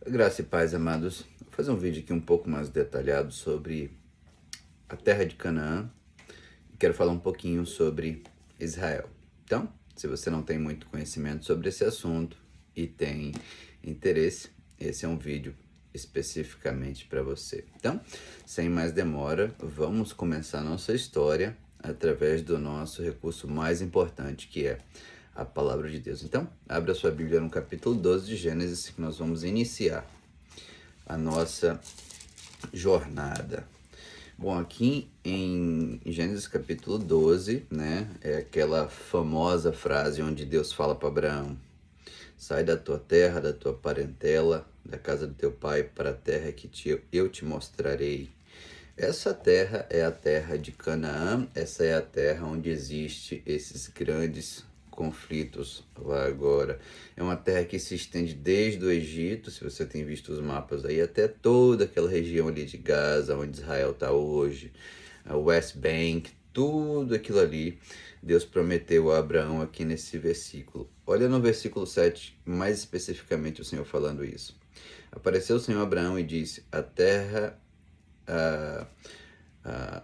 Graça e paz, amados. Vou fazer um vídeo aqui um pouco mais detalhado sobre a terra de Canaã. Quero falar um pouquinho sobre Israel. Então, se você não tem muito conhecimento sobre esse assunto e tem interesse, esse é um vídeo especificamente para você. Então, sem mais demora, vamos começar nossa história através do nosso recurso mais importante, que é a palavra de Deus. Então, abra sua Bíblia no capítulo 12 de Gênesis, que nós vamos iniciar a nossa jornada. Bom, aqui em Gênesis capítulo 12, né, é aquela famosa frase onde Deus fala para Abraão: sai da tua terra, da tua parentela, da casa do teu pai, para a terra que eu te mostrarei. Essa terra é a terra de Canaã, essa é a terra onde existe esses grandes conflitos lá agora. É uma terra que se estende desde o Egito, se você tem visto os mapas aí, até toda aquela região ali de Gaza, onde Israel está hoje, a West Bank, tudo aquilo ali, Deus prometeu a Abraão aqui nesse versículo. Olha no versículo 7, mais especificamente o Senhor falando isso. Apareceu o Senhor a Abraão e disse: a terra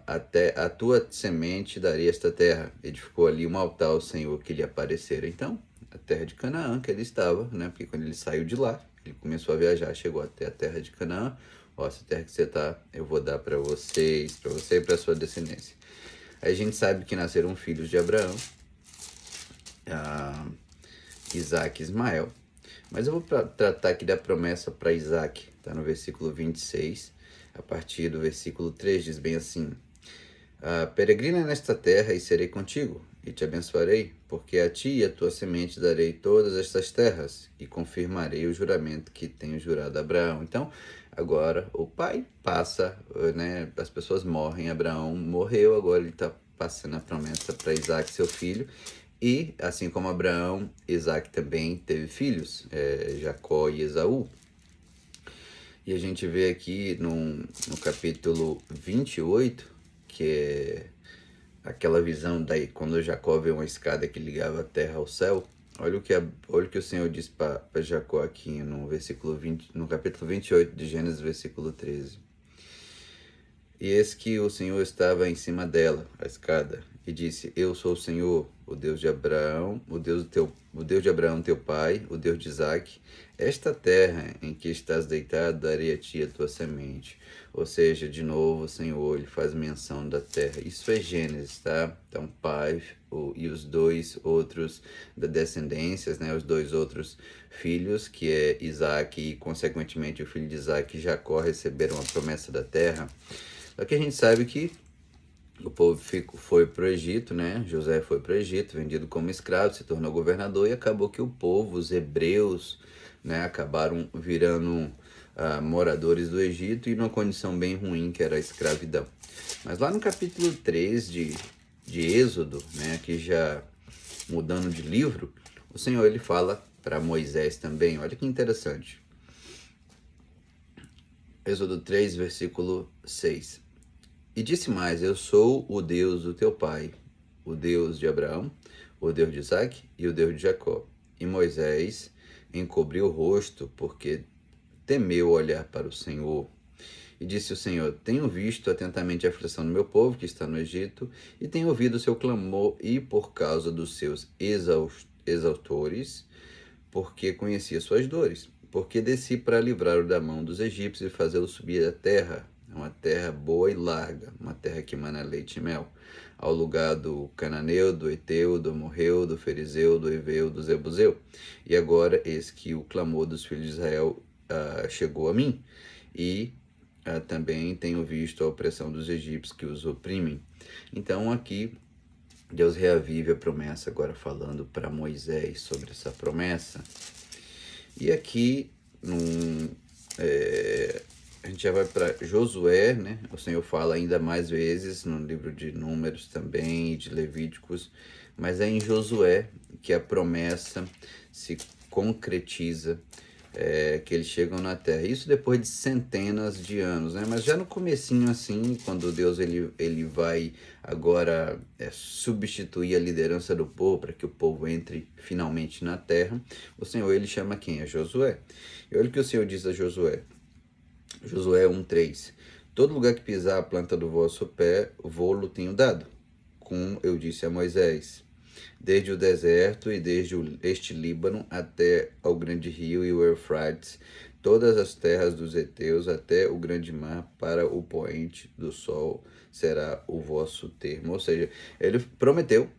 até a tua semente daria esta terra. Edificou ali um altar ao Senhor que lhe aparecera. Então, a terra de Canaã que ele estava, né? Porque quando ele saiu de lá, ele começou a viajar, chegou até a terra de Canaã. Ó, essa terra que você está, eu vou dar para vocês, para você e para sua descendência. Aí a gente sabe que nasceram filhos de Abraão, Isaac e Ismael. Mas eu vou tratar aqui da promessa para Isaac, está no versículo 26, a partir do versículo 3, diz bem assim: peregrina nesta terra e serei contigo, e te abençoarei, porque a ti e a tua semente darei todas estas terras, e confirmarei o juramento que tenho jurado a Abraão. Então, agora o pai passa, né, as pessoas morrem, Abraão morreu, agora ele está passando a promessa para Isaac, seu filho. E, assim como Abraão, Isaac também teve filhos, Jacó e Esaú. E a gente vê aqui no capítulo 28, que é aquela visão daí, quando Jacó vê uma escada que ligava a terra ao céu. Olha o que o Senhor diz para Jacó aqui no versículo 20, no capítulo 28 de Gênesis, versículo 13. E eis que o Senhor estava em cima dela, a escada, e disse: eu sou o Senhor, o Deus de Abraão, o Deus de Abraão teu pai, o Deus de Isaque. Esta terra em que estás deitado darei a ti a tua semente. Ou seja, de novo o Senhor ele faz menção da terra. Isso é Gênesis, tá? Então, pai e os dois outros da descendências, né? Os dois outros filhos, que é Isaque e, consequentemente, o filho de Isaque, Jacó, receberam a promessa da terra. Só que a gente sabe que o povo foi para o Egito, né? José foi para o Egito, vendido como escravo, se tornou governador, e acabou que o povo, os hebreus, né, acabaram virando moradores do Egito e numa condição bem ruim, que era a escravidão. Mas lá no capítulo 3 de Êxodo, né, aqui já mudando de livro, o Senhor ele fala para Moisés também. Olha que interessante. Êxodo 3, versículo 6. E disse mais: eu sou o Deus do teu pai, o Deus de Abraão, o Deus de Isaque e o Deus de Jacó. E Moisés encobriu o rosto, porque temeu olhar para o Senhor. E disse o Senhor: tenho visto atentamente a aflição do meu povo que está no Egito, e tenho ouvido o seu clamor, e por causa dos seus exautores, porque conhecia suas dores. Porque desci para livrá-lo da mão dos egípcios e fazê-lo subir à terra, uma terra boa e larga, uma terra que emana leite e mel, ao lugar do cananeu, do eteu, do amorreu, do ferizeu, do heveu, do zebuseu. E agora eis que o clamor dos filhos de Israel chegou a mim, e também tenho visto a opressão dos egípcios que os oprimem. Então aqui Deus reavive a promessa, agora falando para Moisés sobre essa promessa. E aqui a gente já vai para Josué, né? O Senhor fala ainda mais vezes no livro de Números também, de Levíticos, mas é em Josué que a promessa se concretiza que eles chegam na Terra. Isso depois de centenas de anos, né? Mas já no comecinho assim, quando Deus ele vai agora substituir a liderança do povo para que o povo entre finalmente na Terra, o Senhor ele chama quem? É Josué. E olha o que o Senhor diz a Josué. Josué 1:3. Todo lugar que pisar a planta do vosso pé, vou-lo tenho dado, como eu disse a Moisés, desde o deserto e desde este Líbano até ao grande rio e o Eufrates, todas as terras dos heteus até o grande mar, para o poente do sol será o vosso termo. Ou seja, ele prometeu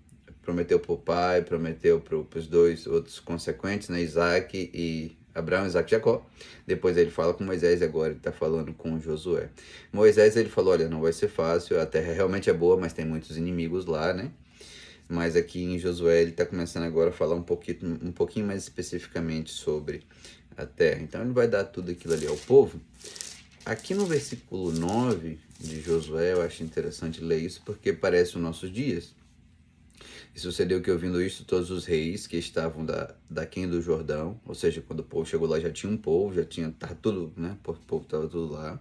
para o pai, prometeu para os dois outros consequentes, né, Isaac e Abraão, Isaac e Jacó. Depois ele fala com Moisés e agora ele está falando com Josué. Moisés ele falou, olha, não vai ser fácil, a terra realmente é boa, mas tem muitos inimigos lá, né? Mas aqui em Josué ele está começando agora a falar um pouquinho mais especificamente sobre a terra. Então ele vai dar tudo aquilo ali ao povo. Aqui no versículo 9 de Josué, eu acho interessante ler isso porque parece os nossos dias. E sucedeu que, ouvindo isto, todos os reis que estavam daquém do Jordão, ou seja, quando o povo chegou lá já tinha um povo, tava tudo, né? O povo estava tudo lá,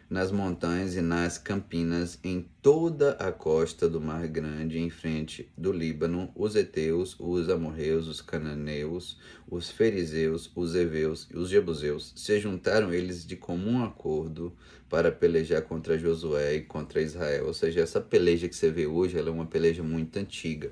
nas montanhas e nas campinas, em toda a costa do Mar Grande, em frente do Líbano, os heteus, os amorreus, os cananeus, os fariseus, os heveus e os jebuseus, se juntaram eles de comum acordo para pelejar contra Josué e contra Israel. Ou seja, essa peleja que você vê hoje, ela é uma peleja muito antiga.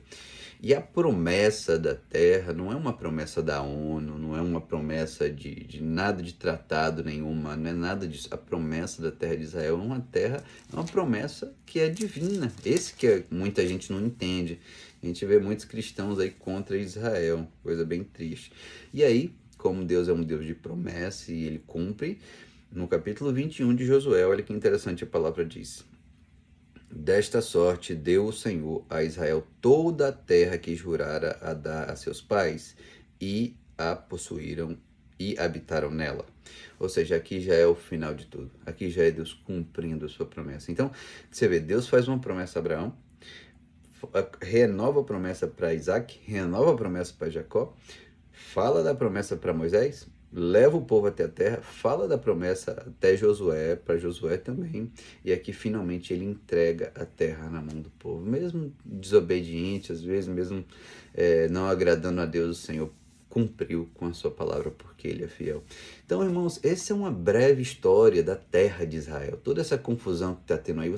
E a promessa da terra não é uma promessa da ONU, não é uma promessa de nada de tratado nenhuma, não é nada disso. A promessa da terra de Israel é uma promessa que é divina. Esse que muita gente não entende. A gente vê muitos cristãos aí contra Israel, coisa bem triste. E aí, como Deus é um Deus de promessa e ele cumpre, no capítulo 21 de Josué, olha que interessante a palavra diz. Desta sorte deu o Senhor a Israel toda a terra que jurara a dar a seus pais, e a possuíram e habitaram nela. Ou seja, aqui já é o final de tudo. Aqui já é Deus cumprindo a sua promessa. Então, você vê, Deus faz uma promessa a Abraão, renova a promessa para Isaac, renova a promessa para Jacó, fala da promessa para Moisés, leva o povo até a terra, fala da promessa até Josué, para Josué também, e aqui finalmente ele entrega a terra na mão do povo, mesmo desobediente, às vezes mesmo não agradando a Deus, o Senhor cumpriu com a sua palavra porque ele é fiel. Então, irmãos, essa é uma breve história da terra de Israel. Toda essa confusão que está tendo aí,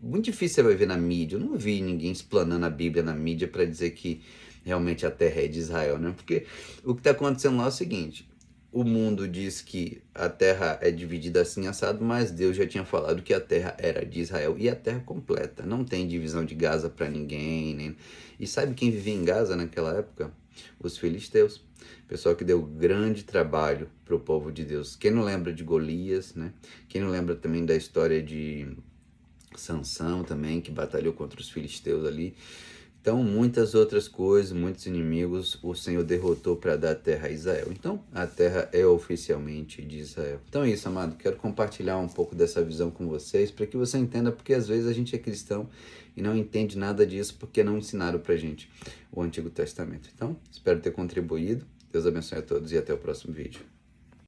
muito difícil você vai ver na mídia. Eu não vi ninguém explanando a Bíblia na mídia para dizer que realmente a terra é de Israel, né? Porque o que está acontecendo lá é o seguinte: o mundo diz que a terra é dividida assim assado, mas Deus já tinha falado que a terra era de Israel e a terra completa. Não tem divisão de Gaza para ninguém, nem... E sabe quem vivia em Gaza naquela época? Os filisteus. Pessoal que deu grande trabalho para o povo de Deus. Quem não lembra de Golias, né? Quem não lembra também da história de Sansão também, que batalhou contra os filisteus ali. Então, muitas outras coisas, muitos inimigos, o Senhor derrotou para dar a terra a Israel. Então, a terra é oficialmente de Israel. Então é isso, amado. Quero compartilhar um pouco dessa visão com vocês, para que você entenda, porque às vezes a gente é cristão e não entende nada disso, porque não ensinaram para gente o Antigo Testamento. Então, espero ter contribuído. Deus abençoe a todos e até o próximo vídeo.